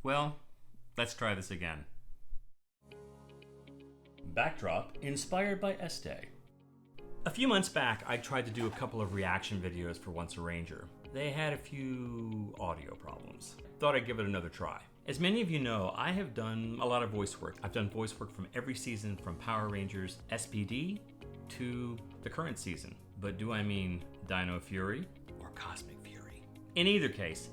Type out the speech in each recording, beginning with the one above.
Well, let's try this again. Backdrop inspired by Este. A few months back, I tried to do a couple of reaction videos for Once a Ranger. They had a few audio problems. Thought I'd give it another try. As many of you know, I have done a lot of voice work. I've done voice work from every season from Power Rangers SPD to the current season. But do I mean Dino Fury or Cosmic Fury? In either case,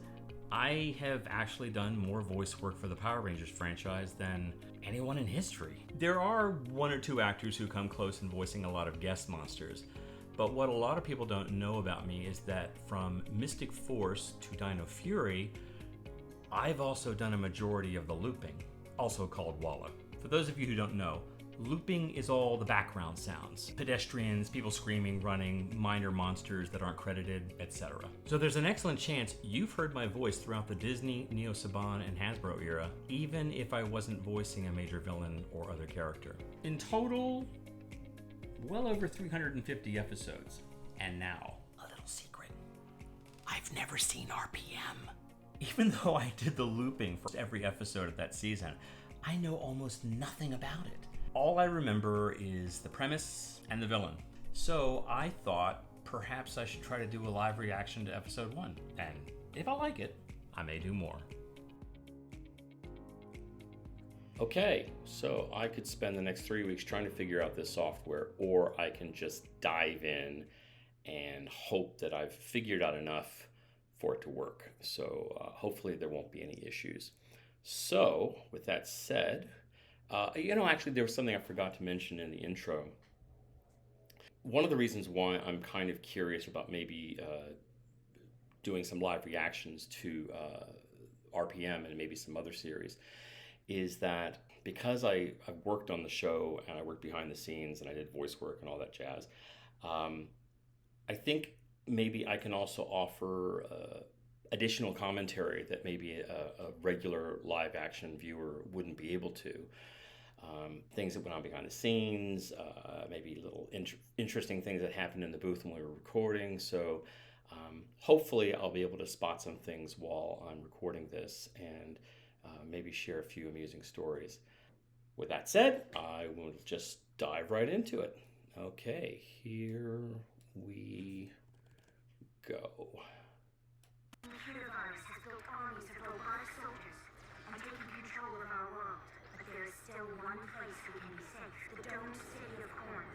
I have actually done more voice work for the Power Rangers franchise than anyone in history. There are one or two actors who come close in voicing a lot of guest monsters, but what a lot of people don't know about me is that from Mystic Force to Dino Fury, I've also done a majority of the looping, also called Walla. For those of you who don't know, looping is all the background sounds. Pedestrians, people screaming, running, minor monsters that aren't credited, etc. So there's an excellent chance you've heard my voice throughout the Disney, Neo Saban, and Hasbro era, even if I wasn't voicing a major villain or other character. In total, well over 350 episodes. And now, a little secret. I've never seen R.P.M. Even though I did the looping for every episode of that season, I know almost nothing about it. All I remember is the premise and the villain. So I thought perhaps I should try to do a live reaction to episode 1. And if I like it, I may do more. Okay, so I could spend the next 3 weeks trying to figure out this software, or I can just dive in and hope that I've figured out enough for it to work. So hopefully there won't be any issues. So with that said, actually there was something I forgot to mention in the intro. One of the reasons why I'm kind of curious about maybe doing some live reactions to R.P.M. and maybe some other series is that because I've worked on the show and I worked behind the scenes and I did voice work and all that jazz, I think maybe I can also offer additional commentary that maybe a regular live action viewer wouldn't be able to. Things that went on behind the scenes, maybe little interesting things that happened in the booth when we were recording. So hopefully I'll be able to spot some things while I'm recording this and maybe share a few amusing stories. With that said, I will just dive right into it. Okay, here we go. The virus has built armies of robotic soldiers and taken control of our world. But there is still one place we can be safe. The domed city of Corinth.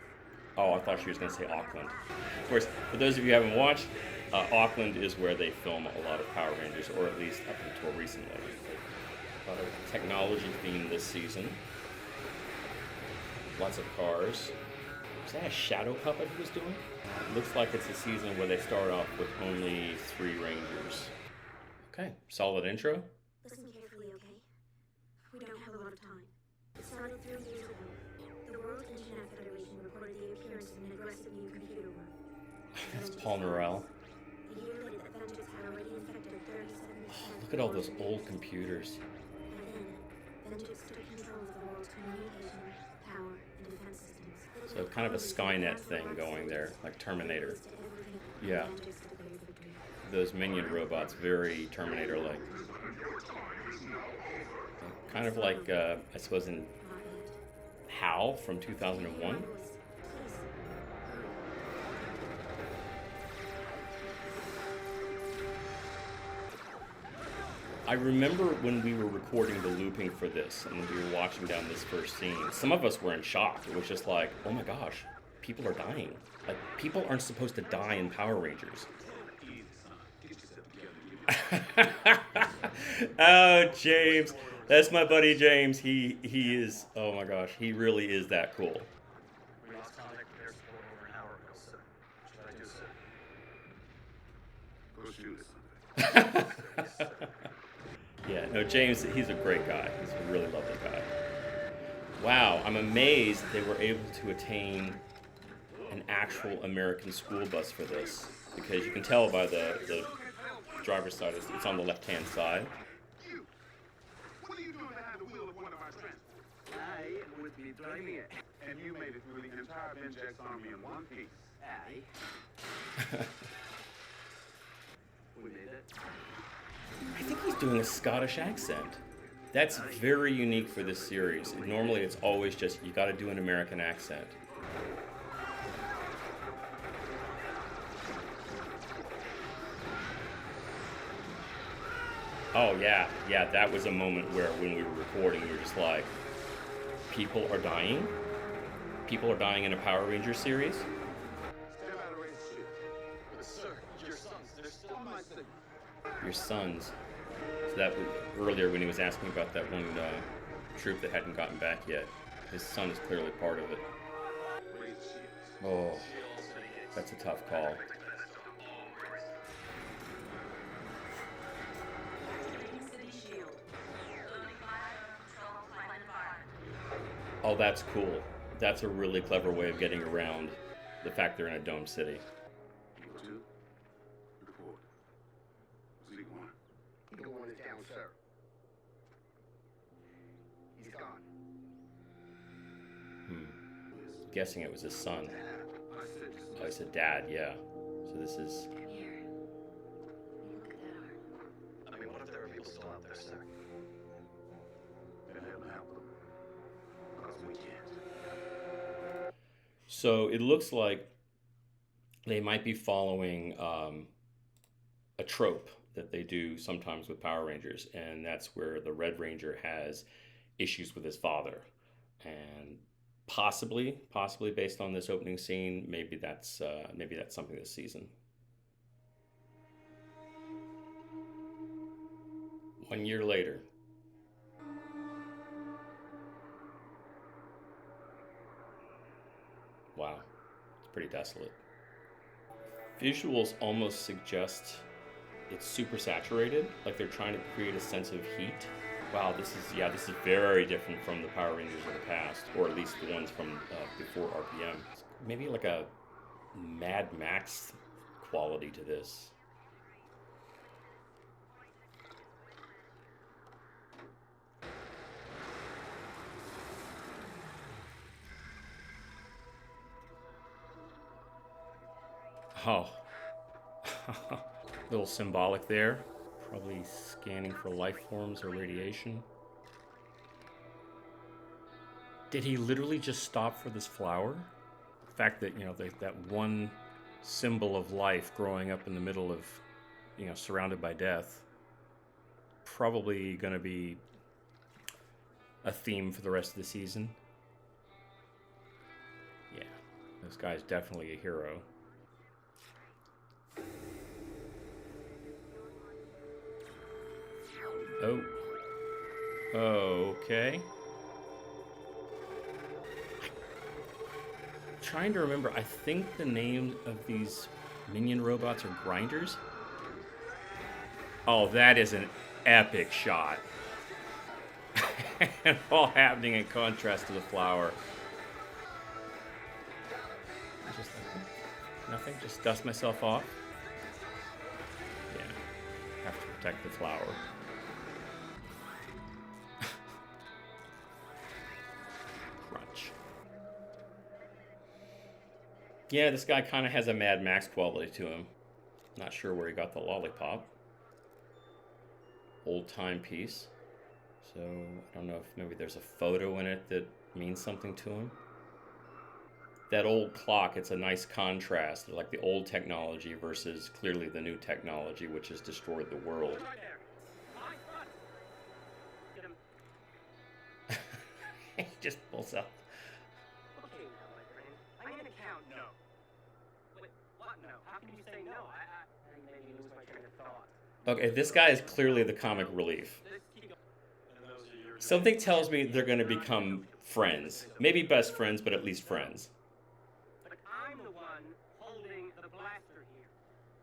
Oh, I thought she was going to say Auckland. Of course, for those of you who haven't watched, Auckland is where they film a lot of Power Rangers, or at least up until recently. A lot of technology theme this season. Lots of cars. Is that a shadow puppet he was doing? Looks like it's a season where they start off with only 3 Rangers. Okay, solid intro. Listen carefully, okay? We don't have a lot of time. It started 3 years ago. The World Internet Federation reported the appearance of an aggressive new computer worm. That's Paul Norell. A year later, the Vengeance had already infected 37%. Look at all those old computers. By then, Vengeance took control of the world's communication, power, and defense systems. So kind of a Skynet thing going there, like Terminator. Yeah. Those minion robots, very Terminator-like. Kind of like, I suppose, in HAL from 2001. I remember when we were recording the looping for this and we were watching down this first scene, some of us were in shock. It was just like, oh my gosh, people are dying. Like, people aren't supposed to die in Power Rangers. Oh, James. That's my buddy James. He is, oh my gosh, he really is that cool. We lost contact with air support over an hour ago, sir. Should I do, sir? Go shoot us. Yeah, no, James, he's a great guy. He's a really lovely guy. Wow, I'm amazed that they were able to attain an actual American school bus for this, because you can tell by the driver's side, it's on the left-hand side. You! What are you doing behind the wheel of one of our trains? I would be driving it. And you made it through the entire Benjax army in one piece. Aye. We made it. I think he's doing a Scottish accent. That's very unique for this series. Normally it's always just, you gotta do an American accent. Oh yeah, that was a moment where when we were recording, we were just like, people are dying? People are dying in a Power Rangers series? Step out of range, shit. But sir, your sons, they're still my thing. Your sons. So that was earlier when he was asking about that one troop that hadn't gotten back yet. His son is clearly part of it. Oh, that's a tough call. Oh, that's cool. That's a really clever way of getting around the fact they're in a dome city. Eagle 2, report. Zeke 1. Eagle 1 is down, sir. He's gone. Guessing it was his son. I said just Oh, he said dad, yeah. So this is... Here. Look at that art. I mean, what if there are people still out there, sir? and he'll help them. Because we can't. So it looks like they might be following a trope that they do sometimes with Power Rangers, and that's where the Red Ranger has issues with his father. And possibly based on this opening scene, maybe that's something this season. 1 year later. Wow, it's pretty desolate. Visuals almost suggest it's super saturated, like they're trying to create a sense of heat. Wow, this is very different from the Power Rangers of the past, or at least the ones from before R.P.M. Maybe like a Mad Max quality to this. Oh, little symbolic there. Probably scanning for life forms or radiation. Did he literally just stop for this flower? The fact that, that one symbol of life growing up in the middle of, surrounded by death, probably going to be a theme for the rest of the season. Yeah, this guy's definitely a hero. Oh. Okay. I'm trying to remember. I think the name of these minion robots are grinders. Oh, that is an epic shot. And all happening in contrast to the flower. Just like nothing. Just dust myself off. Yeah. Have to protect the flower. Yeah, this guy kind of has a Mad Max quality to him. Not sure where he got the lollipop. Old timepiece. So, I don't know if maybe there's a photo in it that means something to him. That old clock, it's a nice contrast, like the old technology versus clearly the new technology, which has destroyed the world. He just pulls up. Okay, now, my friend. I'm gonna count. No. Wait, what? No. How can you say no? I made me lose my train of thought. Okay, this guy is clearly the comic relief. Something tells me they're going to become friends. Maybe best friends, but at least friends. But I'm the one holding the blaster here.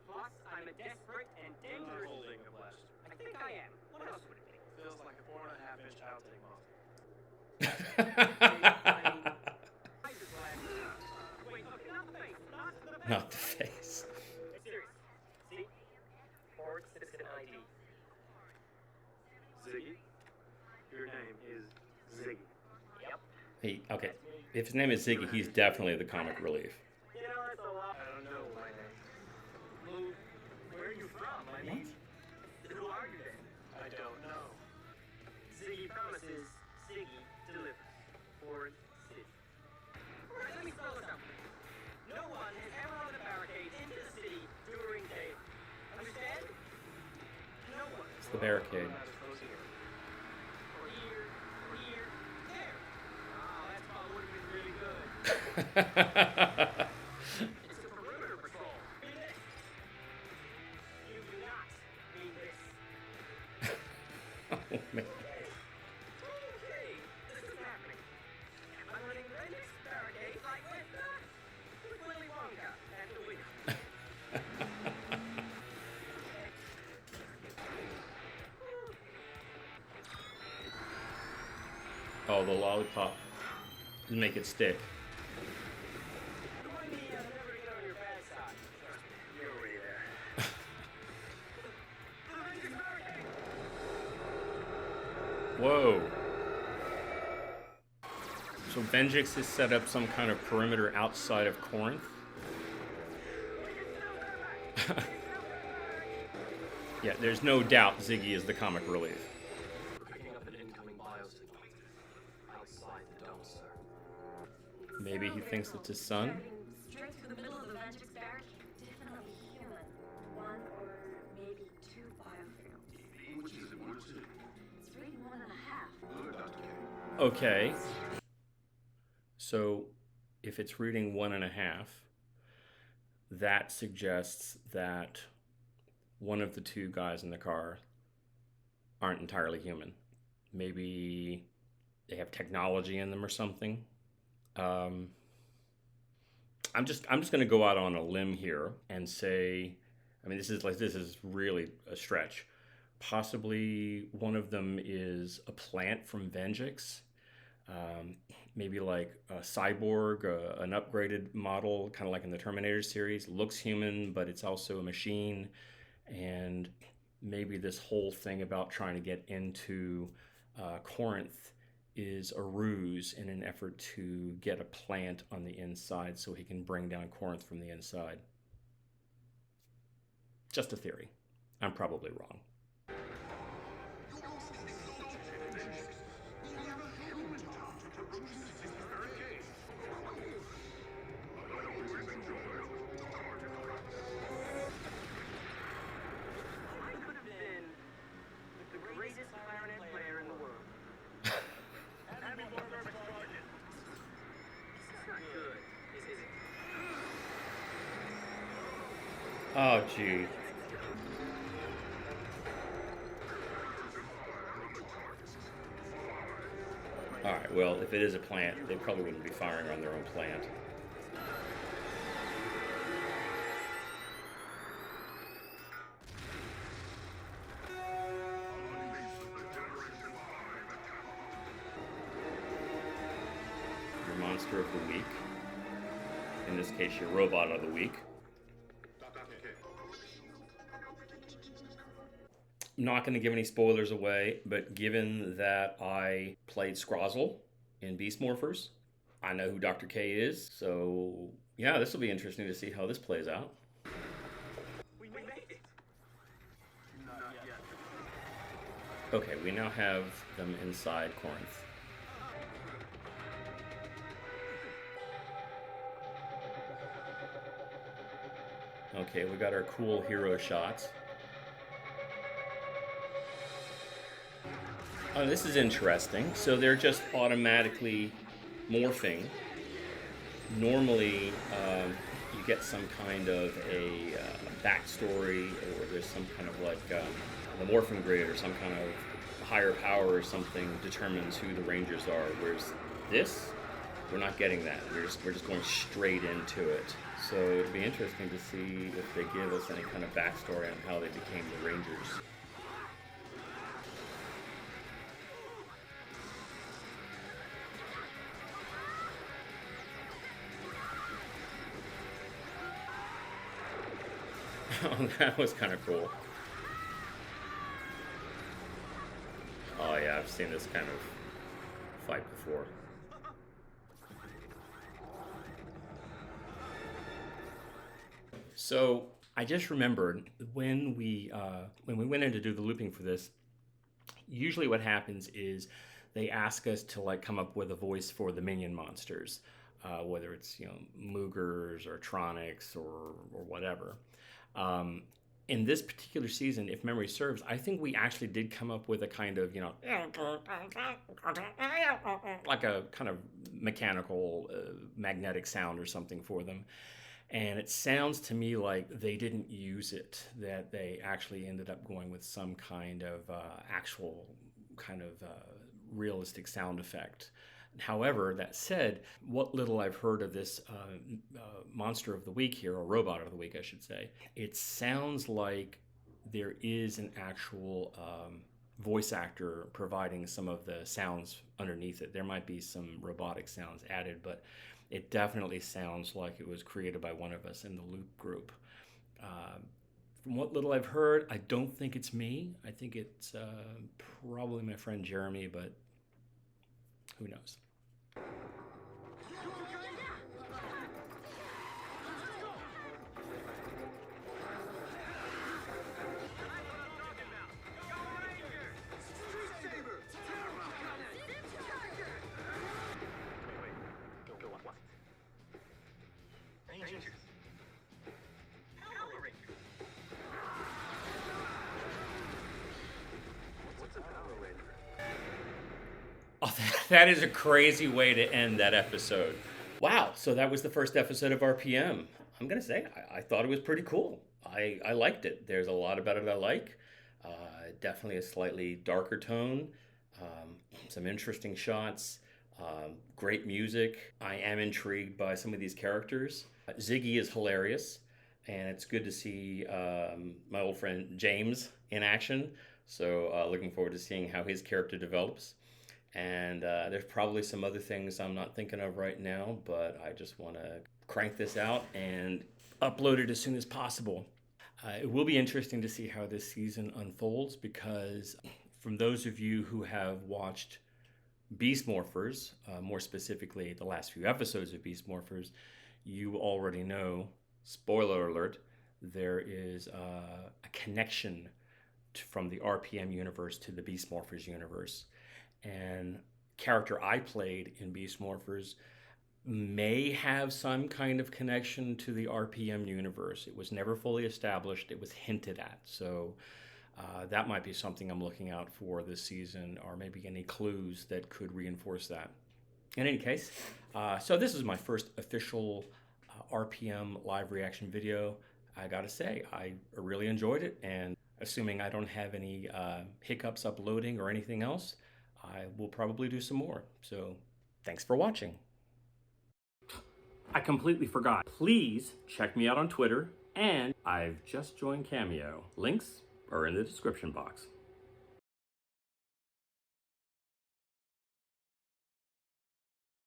Plus, I'm a desperate and dangerous... Holding a blaster. I think I am. What else would it be? Feels like a 4.5-inch outtake monster. Wait, look, not the face. Not the face. Not the face. Serious. See? Forward citizen ID. Ziggy? Your name is Ziggy. Yep. Okay. If his name is Ziggy, he's definitely the comic relief. You know, that's a lot. I don't know my name. Well, where are you from? I mean, who are you then? I don't know. Ziggy Ziggy delivers. Orange City. Alright, let me spell this out. No one has ever run a barricade into the city during daylight. Understand? No one. It's the barricade. Or here, or here, there. Oh, that spot would have been really good. It's a perimeter patrol. Mean this. You do not mean this. Oh, man. Okay, this is happening. I'm running Renix barricades like with Willy Wonka at the wheel. Oh, the lollipop. Make it stick. Remind me never to get on your bad side. You're already there. The Renix barricade! Whoa. So Vengeance has set up some kind of perimeter outside of Corinth? Yeah, there's no doubt Ziggy is the comic relief. Picking up an incoming biosignal. Outside the dome, sir. Maybe he thinks it's his son? Heading straight through the middle of the Vengeance barricade. Definitely human. One or maybe two biofields. Which is it? What is it? It's reading 1.5. Good, Dr. K. Okay. So if it's reading 1.5, that suggests that one of the two guys in the car aren't entirely human. Maybe they have technology in them or something. I'm just going to go out on a limb here and say, I mean, this is really a stretch. Possibly one of them is a plant from Vengeance. Maybe like a cyborg, an upgraded model, kind of like in the Terminator series. Looks human, but it's also a machine. And maybe this whole thing about trying to get into Corinth is a ruse in an effort to get a plant on the inside so he can bring down Corinth from the inside. Just a theory. I'm probably wrong. I could have been the greatest clarinet player in the world. Happy for perfect budget. It's not good, is it? Oh, gee. All right, well, if it is a plant, they probably wouldn't be firing on their own plant. Your monster of the week. In this case, your robot of the week. Dr. K. I'm not going to give any spoilers away, but given that I played Scrozzle in Beast Morphers, I know who Dr. K is, so yeah, this will be interesting to see how this plays out. We made it. Not yet. Okay, we now have them inside Corinth. Okay, we got our cool hero shots. Oh, this is interesting. So they're just automatically morphing. Normally, you get some kind of a backstory, or there's some kind of like the morphing grid, or some kind of higher power or something determines who the Rangers are. Whereas this, we're not getting that. We're just going straight into it. So it'd be interesting to see if they give us any kind of backstory on how they became the Rangers. Oh, that was kind of cool. Oh yeah, I've seen this kind of fight before. So I just remembered when we went in to do the looping for this, usually what happens is they ask us to like come up with a voice for the minion monsters, whether it's, you know, Moogers or Tronics or whatever. In this particular season, if memory serves, I think we actually did come up with a kind of, you know, like a kind of mechanical, magnetic sound or something for them. And it sounds to me like they didn't use it, that they actually ended up going with some kind of actual kind of realistic sound effect. However, that said, what little I've heard of this monster of the week here, or robot of the week, I should say, it sounds like there is an actual voice actor providing some of the sounds underneath it. There might be some robotic sounds added, but it definitely sounds like it was created by one of us in the Loop group. From what little I've heard, I don't think it's me. I think it's probably my friend Jeremy, but who knows? Oh, that is a crazy way to end that episode. Wow, so that was the first episode of R.P.M. I'm going to say, I thought it was pretty cool. I liked it. There's a lot about it I like. Definitely a slightly darker tone. Some interesting shots. Great music. I am intrigued by some of these characters. Ziggy is hilarious. And it's good to see my old friend James in action. So looking forward to seeing how his character develops. And there's probably some other things I'm not thinking of right now, but I just want to crank this out and upload it as soon as possible. It will be interesting to see how this season unfolds, because from those of you who have watched Beast Morphers, more specifically the last few episodes of Beast Morphers, you already know, spoiler alert, there is a connection from the R.P.M. universe to the Beast Morphers universe. And character I played in Beast Morphers may have some kind of connection to the R.P.M. universe. It was never fully established. It was hinted at. So that might be something I'm looking out for this season, or maybe any clues that could reinforce that. In any case, so this is my first official R.P.M. live reaction video. I gotta say, I really enjoyed it, and assuming I don't have any hiccups uploading or anything else, I will probably do some more. So thanks for watching. I completely forgot. Please check me out on Twitter, and I've just joined CAMEO. Links are in the description box.